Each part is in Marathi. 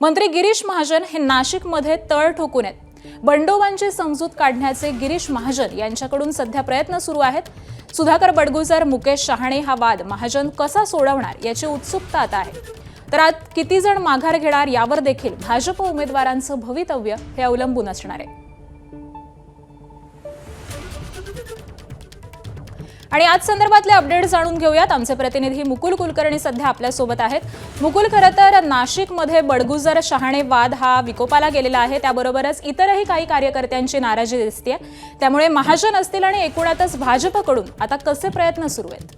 मंत्री गिरीश महाजन हे नाशिकमध्ये तळ ठोकून आहेत। बंडोबांची समजूत काढण्याचे गिरीश महाजन यांच्याकडून सध्या प्रयत्न सुरू आहेत। सुधाकर बडगुजर, मुकेश शहाणे हा वाद महाजन कसा सोडवणार याची उत्सुकता आता आहे। तर आज किती जण माघार घेणार यावर देखील भाजप उमेदवारांचं भवितव्य हे अवलंबून असणार आहे। आणि आज संदर्भातले अपडेट जाणून घेऊयात। आमचे प्रतिनिधी मुकुल कुलकर्णी सध्या आपल्या सोबत आहेत। मुकुल, खरं तर नाशिकमध्ये बडगुजर शहाणे वाद हा विकोपाला गेलेला आहे, त्याबरोबरच इतरही काही कार्यकर्त्यांची नाराजी दिसते। त्यामुळे महाजन असतील आणि एकूणातच भाजपकडून आता कसे प्रयत्न सुरू आहेत?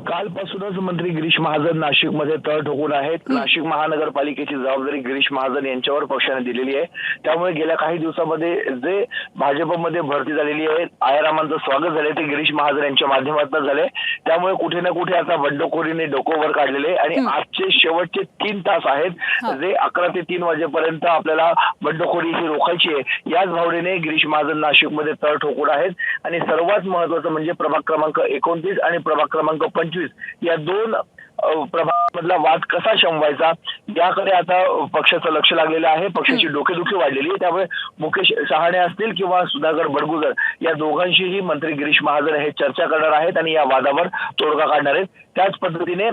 कालपासूनच मंत्री गिरीश महाजन नाशिकमध्ये तळ ठोकून आहेत। नाशिक महानगरपालिकेची जबाबदारी गिरीश महाजन यांच्यावर पक्षाने दिलेली आहे। त्यामुळे गेल्या काही दिवसांमध्ये जे भाजपमध्ये भरती झालेली आहे, आयारामांचं स्वागत झाले ते गिरीश महाजन यांच्या माध्यमातून झाले। त्यामुळे कुठे ना कुठे आता बंडखोरीने डोकं वर काढलेले आणि आजचे शेवटचे 3 तास आहेत जे 11 ते 3 वाजेपर्यंत आपल्याला बंडखोरी ही रोखायची आहे। याच भावनेने गिरीश महाजन नाशिकमध्ये तळ ठोकून आहेत आणि सर्वात महत्त्वाचं म्हणजे प्रभाग क्रमांक 29 आणि प्रभाग क्रमांक 25 या 2 प्रभागामधला वाद कसा शमवायचा याकडे आता पक्षाचं लक्ष लागलेलं आहे। पक्षाची डोकेदुखी वाढलेली आहे। त्यामुळे मुकेश शहाणे असतील किंवा सुधाकर बडगुजर या दोघांशीही मंत्री गिरीश महाजन हे चर्चा करणार आहेत आणि या वादावर तोडगा काढणार आहेत। त्याच पद्धतीने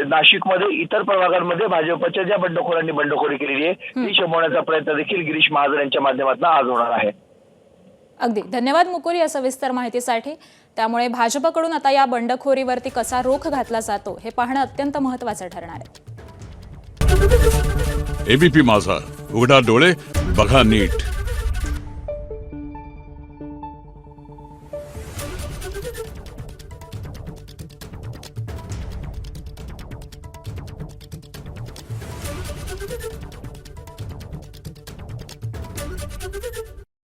नाशिकमध्ये इतर प्रभागांमध्ये भाजपच्या ज्या बंडखोरांनी बंडखोरी केलेली आहे ती शमवण्याचा प्रयत्न देखील गिरीश महाजन यांच्या माध्यमातून आज होणार आहे। अगदी धन्यवाद मुकुल या सविस्तर माहितीसाठी। त्यामुळे भाजपकडून आता या बंडखोरीवरती कसा रोख घातला जातो हे पाहणं अत्यंत महत्त्वाचं ठरणार आहे। एबीपी माझा, उघडा डोळे बघा नीट।